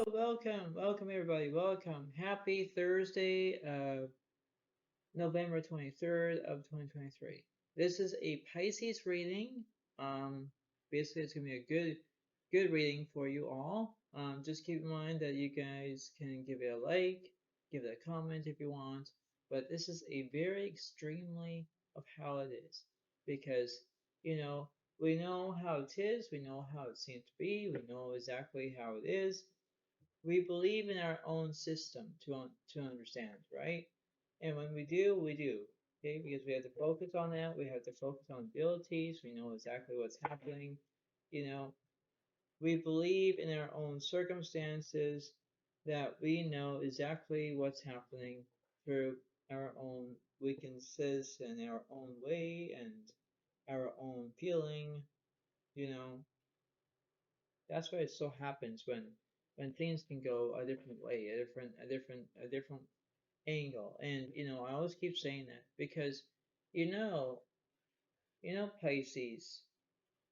Welcome everybody, welcome. Happy Thursday, November 23rd of 2023. This is a Pisces reading. Basically it's gonna be a good reading for you all. Just keep in mind that you guys can give it a like, give it a comment if you want, but this is a very extremely of how it is because you know we know how it is, we know how it seems to be, we know exactly how it is. We believe in our own system to understand, right? And when we do, okay? Because we have to focus on that. We have to focus on abilities. We know exactly what's happening. You know, we believe in our own circumstances that we know exactly what's happening through our own weaknesses and our own way and our own feeling. You know, that's why it so happens when things can go a different way, a different angle. And I always keep saying that because you know, Pisces,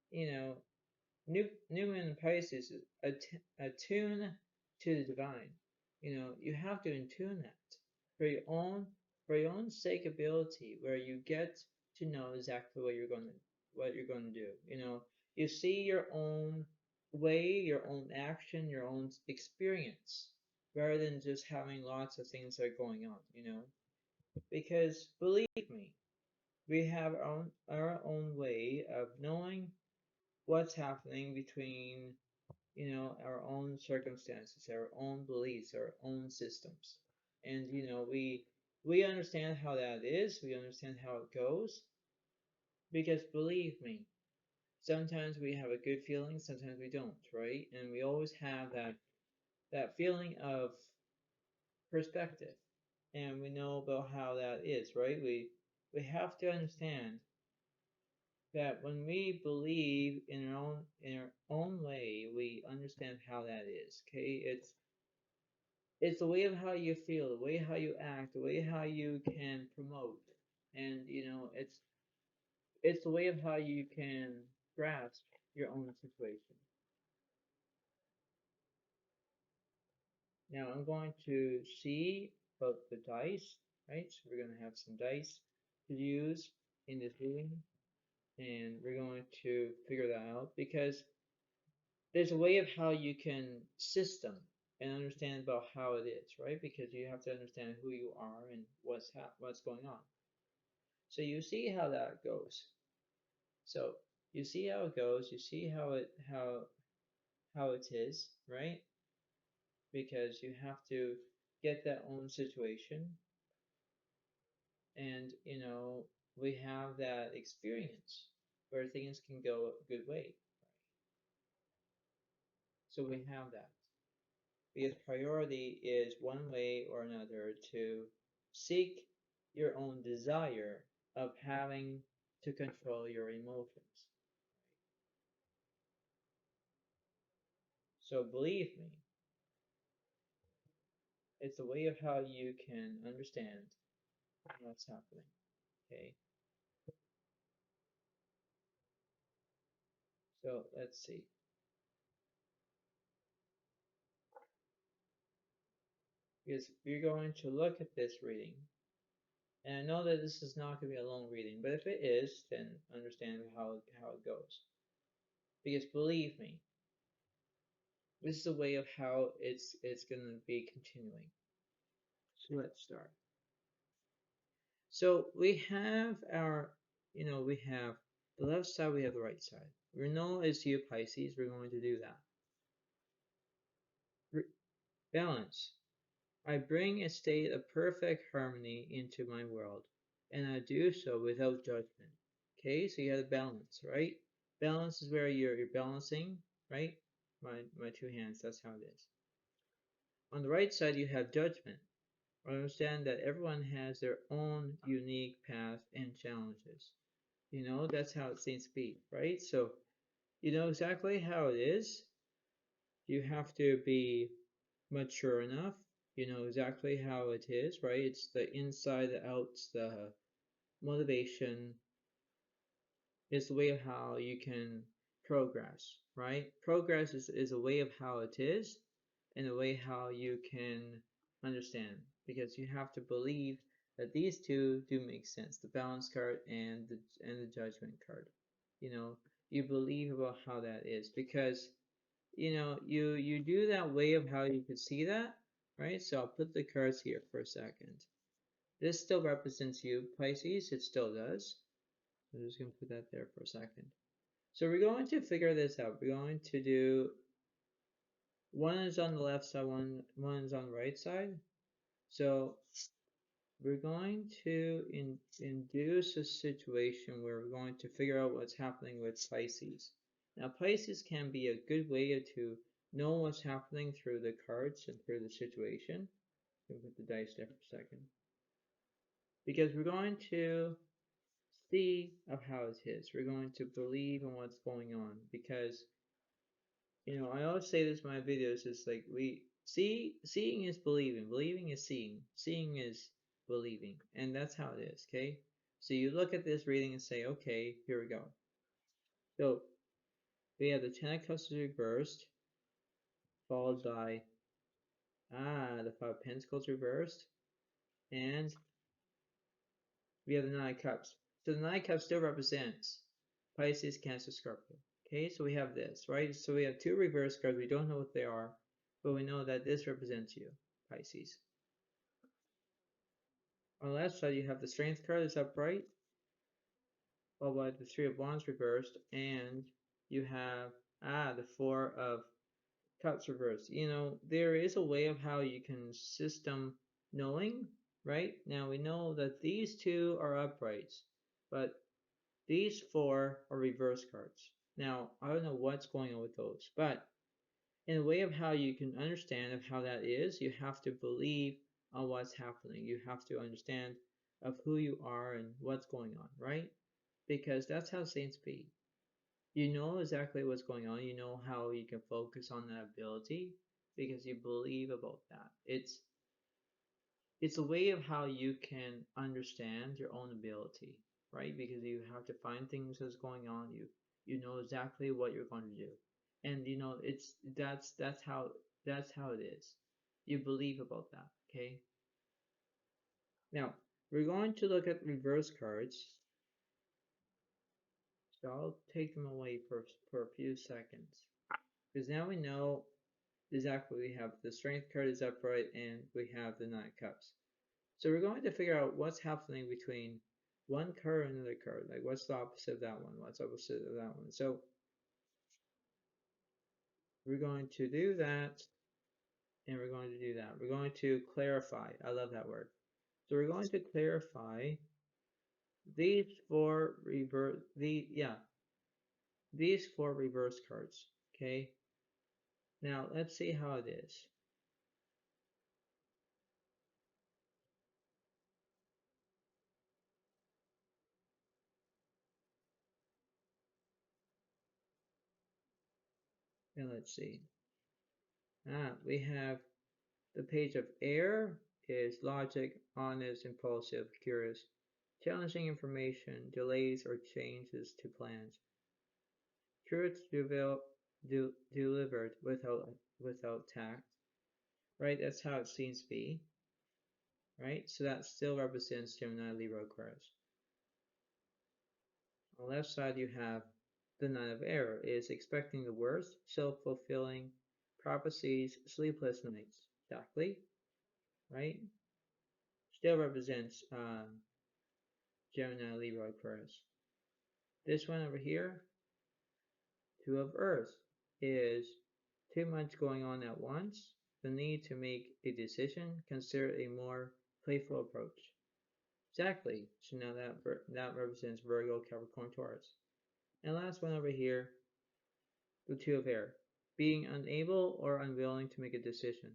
you know, new moon in Pisces is attune to the divine. You have to attune that for your own sake ability, where you get to know exactly what you're gonna do. You see your own way, your own action, your own experience, rather than just having lots of things that are going on. Because believe me, we have our own way of knowing what's happening between our own circumstances, our own beliefs, our own systems. And we understand how that is, we understand how it goes, because believe me, sometimes we have a good feeling, sometimes we don't, right? And we always have that feeling of perspective, and we know about how that is, right? We have to understand that when we believe in our own way, we understand how that is. Okay, it's the way of how you feel, the way how you act, the way how you can promote, and it's the way of how you can grasp your own situation. Now I'm going to see about the dice, right? So we're going to have some dice to use in this reading, and we're going to figure that out because there's a way of how you can system and understand about how it is, right? Because you have to understand who you are and what's going on. So you see how that goes. So you see how it goes. You see how it is, right? Because you have to get that own situation, and we have that experience where things can go a good way. So we have that. Because priority is one way or another to seek your own desire of having to control your emotions. So believe me, it's a way of how you can understand what's happening. Okay, so let's see. Because we're going to look at this reading, and I know that this is not going to be a long reading, but if it is, then understand how it goes. Because believe me, this is a way of how it's going to be continuing. So let's start. So we have we have the left side, we have the right side. We know as you Pisces, we're going to do that. Balance. I bring a state of perfect harmony into my world, and I do so without judgment. Okay, so you have the balance, right? Balance is where you're balancing, right? My two hands, that's how it is. On the right side, you have judgment. Understand that everyone has their own unique path and challenges. That's how it seems to be, right? So you know exactly how it is. You have to be mature enough. You know exactly how it is, right? It's the inside, the outs, the motivation. It's the way of how you can progress, right? Progress is a way of how it is, in a way how you can understand, because you have to believe that these two do make sense, the balance card and the judgment card. You know, you believe about how that is, because you do that way of how you could see that, right? So I'll put the cards here for a second. This still represents you, Pisces, it still does. I'm just going to put that there for a second. So we're going to figure this out. We're going to do, one is on the left side, one is on the right side. So we're going to induce a situation where we're going to figure out what's happening with Pisces. Now, Pisces can be a good way to know what's happening through the cards and through the situation. Let me put the dice there for a second. Because we're going to see of how it is. We're going to believe in what's going on, because I always say this in my videos. It's like seeing is believing, believing is seeing, seeing is believing, and that's how it is. Okay, so you look at this reading and say, okay, here we go. So we have the Ten of Cups reversed, followed by the Five of Pentacles reversed, and we have the Nine of Cups. So the Nine of Cups still represents Pisces, Cancer, Scorpio. Okay, so we have this, right? So we have two reverse cards. We don't know what they are, but we know that this represents you, Pisces. On the left side, you have the Strength card is upright, followed by the Three of Wands reversed, and you have the Four of Cups reversed. There is a way of how you can system knowing, right? Now we know that these two are uprights, but these four are reverse cards. Now, I don't know what's going on with those, but in a way of how you can understand of how that is, you have to believe on what's happening. You have to understand of who you are and what's going on, right? Because that's how saints be. You know exactly what's going on. You know how you can focus on that ability because you believe about that. It's a way of how you can understand your own ability, right? Because you have to find things that's going on. You know exactly what you're going to do, and that's how it is. You believe about that, okay? Now we're going to look at reverse cards. So I'll take them away for a few seconds, because now we know exactly we have the Strength card is upright and we have the Nine of Cups. So we're going to figure out what's happening between one card and another card. Like what's the opposite of that one? What's the opposite of that one? So we're going to do that, and we're going to do that. We're going to clarify. I love that word. So we're going to clarify these four these four reverse cards. Okay. Now let's see how it is. And let's see. We have the Page of Air is logic, honest, impulsive, curious, challenging information, delays or changes to plans, truths delivered without tact, right? That's how it seems to be, right? So that still represents Gemini, Libra, Aquarius. On the left side, you have the Nine of Air is expecting the worst, self-fulfilling prophecies, sleepless nights. Exactly, right? Still represents Gemini, Libra, Aquarius. This one over here, Two of Earth, is too much going on at once, the need to make a decision, consider a more playful approach. Exactly. So now that represents Virgo, Capricorn, Taurus. And last one over here, the Two of Air, being unable or unwilling to make a decision,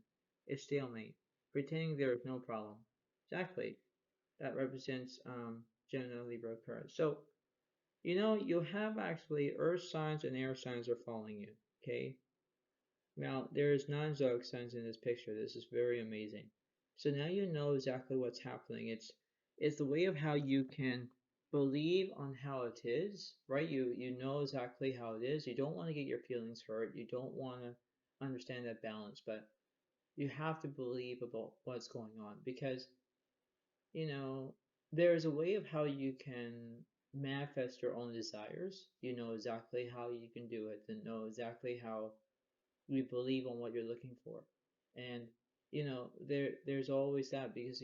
a stalemate, pretending there is no problem. Exactly. That represents Gemini, Libra, Aquarius. So you have actually earth signs and air signs are following you, okay? Now, there's non-zodiac signs in this picture. This is very amazing. So now you know exactly what's happening. It's the way of how you can believe on how it is, right? You know exactly how it is. You don't want to get your feelings hurt. You don't want to understand that balance, but you have to believe about what's going on, because you know there's a way of how you can manifest your own desires. You know exactly how you can do it, and know exactly how you believe on what you're looking for. And there's always that, because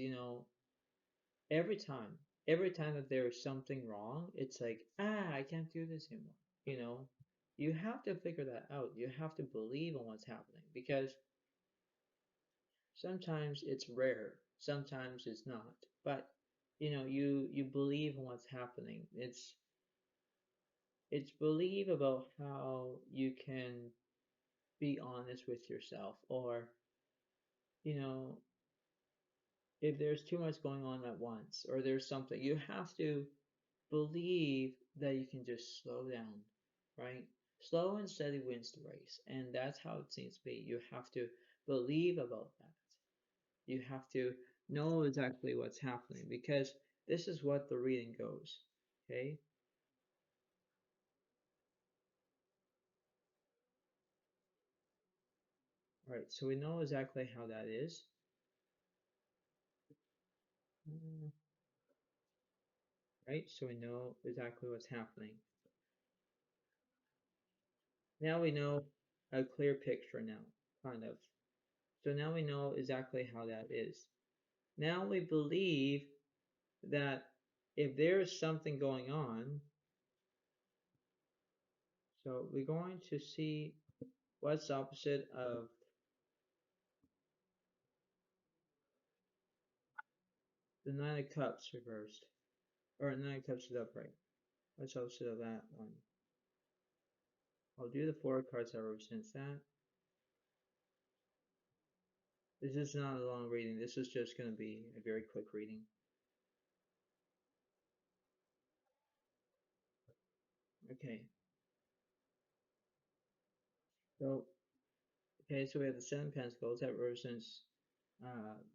every time every time that there's something wrong, it's like, I can't do this anymore. you know you have to figure that out. You have to believe on what's happening, because sometimes it's rare, sometimes it's not. But you believe in what's happening. It's believe about how you can be honest with yourself, or you know if there's too much going on at once, or there's something, you have to believe that you can just slow down, right? Slow and steady wins the race, and that's how it seems to be. You have to believe about that. You have to know exactly what's happening, because this is what the reading goes. Okay? All right, so we know exactly how that is. Right? So we know exactly what's happening. Now we know a clear picture now, kind of. So now we know exactly how that is. Now we believe that if there's something going on, so we're going to see what's opposite of the Nine of Cups reversed, or Nine of Cups is upright. What's opposite of that one? I'll do the four cards that represents that. This is not a long reading. This is just going to be a very quick reading. Okay. So, so we have the Seven of Pentacles that represents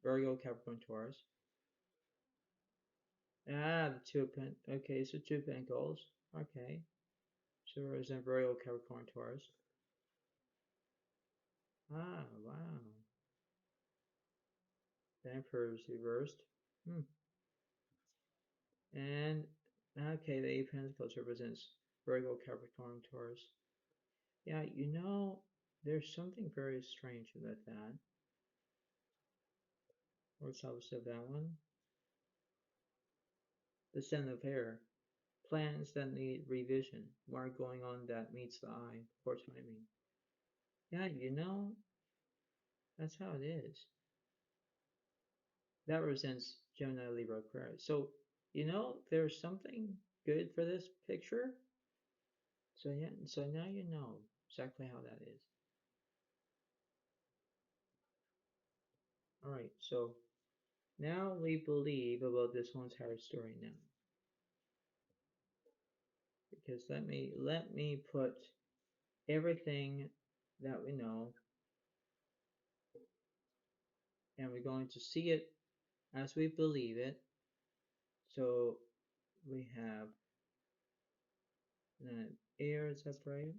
Virgo, Capricorn, Taurus. The Two of Pentacles. Okay, so Two of Pentacles. Okay. So represent Virgo, Capricorn, Taurus. Wow. The Emperor is reversed. And okay, the Eight of Pentacles represents Virgo, Capricorn, Taurus. Yeah, there's something very strange about that. What's opposite of that one? The Seven of Air. Plans that need revision. More going on that meets the eye. Poor timing. Yeah, that's how it is. That represents Gemini, Libra, Aquarius. So, there's something good for this picture. So yeah, so now you know exactly how that is. Alright, so now we believe about this whole entire story now. Because let me put everything that we know, and we're going to see it as we believe it. So we have air is upright,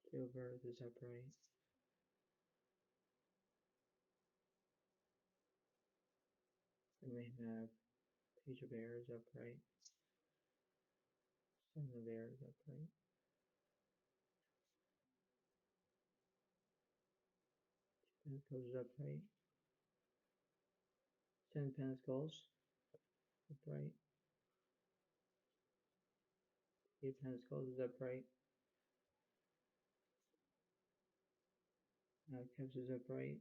silver is upright, and we have page of air is upright, seven of air is upright, pentacles is upright, ten pentacles upright, eight pentacles is upright, cups is upright,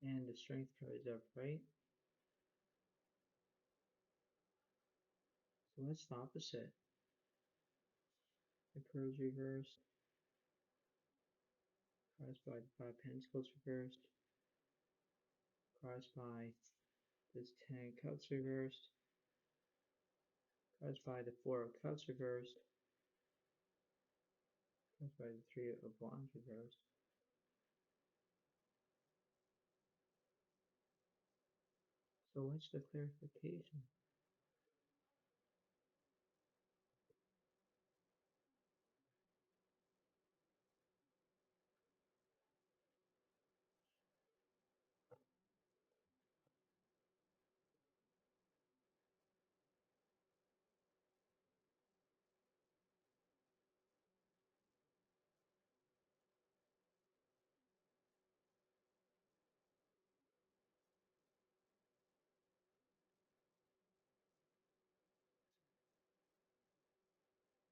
and the strength card is upright. So what's the opposite? The pearls reversed, crossed by the five pentacles reversed, crossed by this 10 cups reversed, crossed by the 4 of cups reversed, crossed by the 3 of wands reversed. So what's the clarification?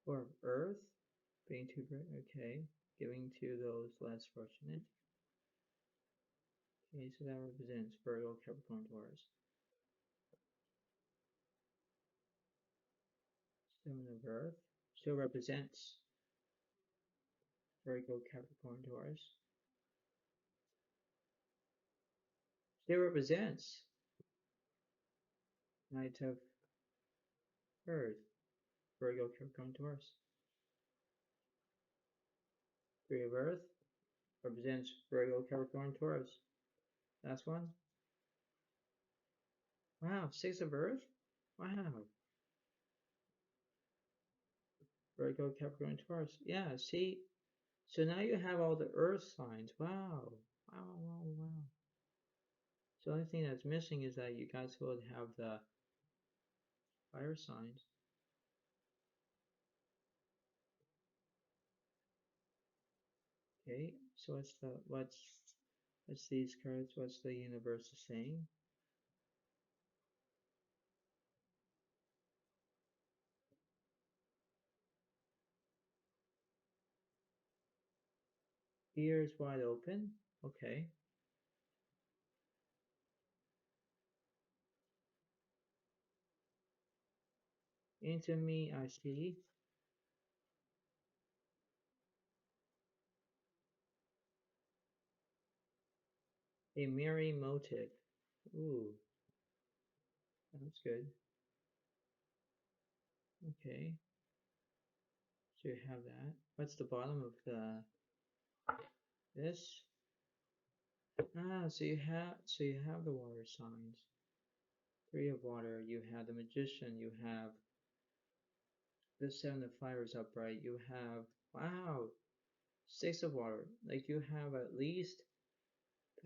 Or Earth, being too great, okay. Giving to those less fortunate. Okay, so that represents Virgo, Capricorn, Taurus. Seven of Earth still represents Virgo, Capricorn, Taurus. Still represents Knight of Earth, Virgo, Capricorn, Taurus. Three of Earth represents Virgo, Capricorn, Taurus. Last one. Wow, Six of Earth? Wow. Virgo, Capricorn, Taurus. Yeah, see? So now you have all the Earth signs. Wow. Wow, wow, wow. So the only thing that's missing is that you guys would have the fire signs. Okay, so what's these cards? What's the universe saying? Ears wide open. Okay. Into me I see a merry motive. Ooh, that's good. Okay, so you have that. What's the bottom of the this? Ah, so you have the water signs. Three of water. You have the magician. You have the seven of fire is upright. You have wow, six of water. Like you have at least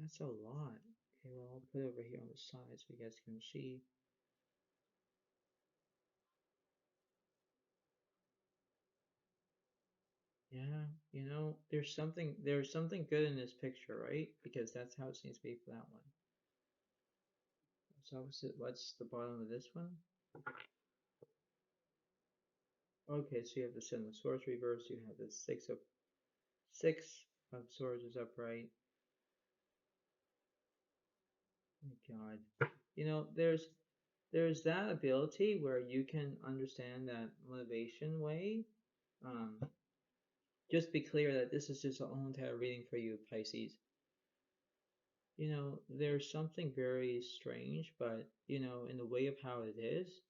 that's a lot. Okay, well I'll put it over here on the side so you guys can see. Yeah, there's something good in this picture, right? Because that's how it seems to be for that one. So what's the bottom of this one? Okay, so you have the seven of swords reversed, you have the six of swords is upright. Oh my God. There's that ability where you can understand that motivation way. Um, just be clear that this is just a whole entire reading for you, Pisces. There's something very strange, but in the way of how it is,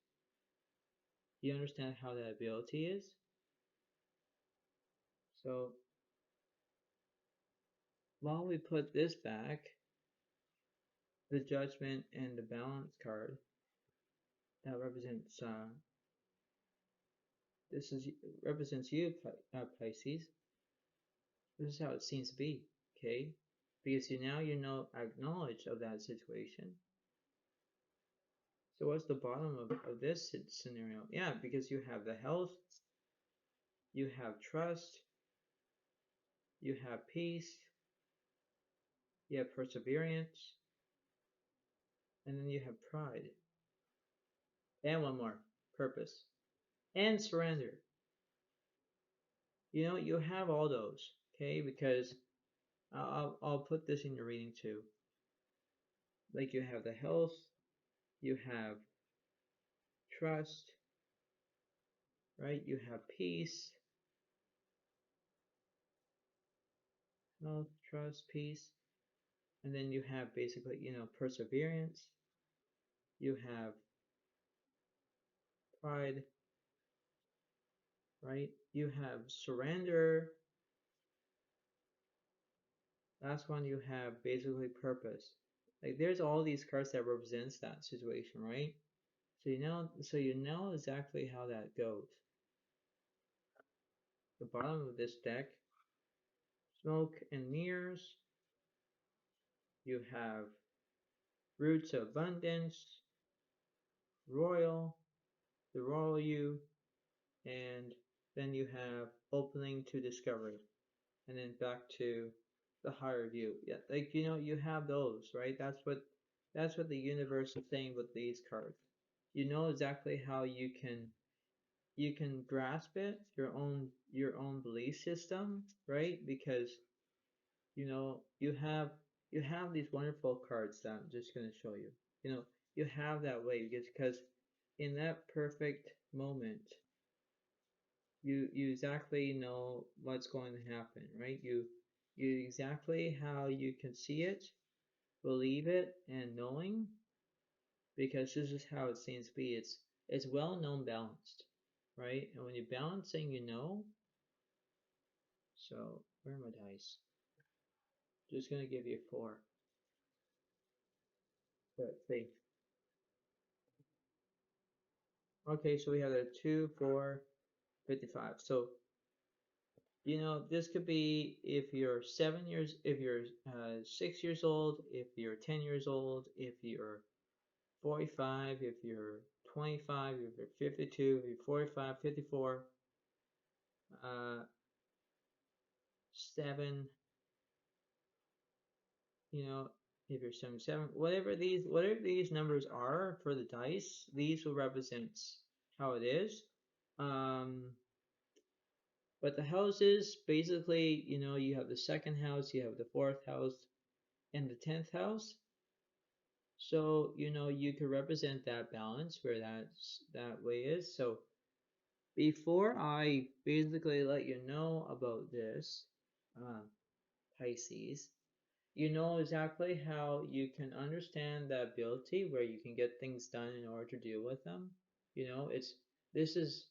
you understand how that ability is. So while we put this back, the Judgment and the Balance card that represents you, Pisces. This is how it seems to be, okay? Because acknowledge of that situation. So what's the bottom of this scenario? Yeah, because you have the health, you have trust, you have peace, you have perseverance, and then you have pride. And one more, purpose. And surrender. You have all those, okay? Because I'll put this in your reading too. Like you have the health, you have trust, right? You have peace, health, trust, peace, and then you have basically, perseverance. You have pride, right? You have surrender. Last one, you have basically purpose. Like there's all these cards that represents that situation, right? So you know exactly how that goes. The bottom of this deck, smoke and mirrors. You have roots of abundance, royal, the royal you, and then you have opening to discovery, and then back to the higher view. Yeah, like you have those, right? That's what the universe is saying with these cards. You know exactly how you can you can grasp it, your own belief system, right? Because you have these wonderful cards that I'm just going to show you. You have that way because in that perfect moment, you exactly know what's going to happen, right? You exactly how you can see it, believe it, and knowing, because this is how it seems to be. It's well known balanced, right? And when you're balancing, so where are my dice? Just gonna give you four. Let's see. Okay, so we have a 2, 4, 55. So this could be if you're 7 years, if you're 6 years old, if you're 10 years old, if you're 45, if you're 25, if you're 52, if you're 45, 54, 7, if you're 77, whatever these numbers are for the dice, these will represent how it is. But the houses, basically, you have the second house, you have the fourth house, and the 10th house. So, you could represent that balance where that way is. So before I basically let you know about this, Pisces, you know exactly how you can understand the ability where you can get things done in order to deal with them. This is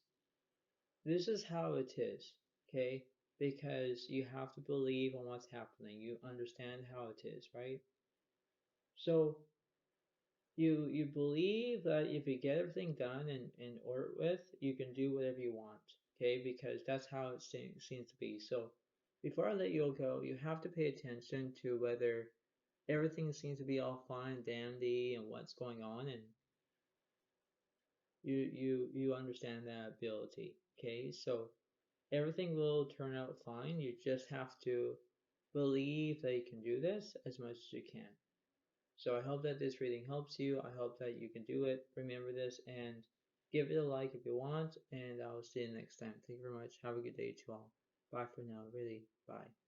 this is how it is, okay? Because you have to believe on what's happening. You understand how it is, right? So you believe that if you get everything done and order with, you can do whatever you want, okay? Because that's how it seems to be. So before I let you go, you have to pay attention to whether everything seems to be all fine and dandy and what's going on, and you understand that ability, okay? So everything will turn out fine. You just have to believe that you can do this as much as you can. So I hope that this reading helps you. I hope that you can do it. Remember this and give it a like if you want, and I'll see you next time. Thank you very much. Have a good day to all. Bye for now. Really, bye.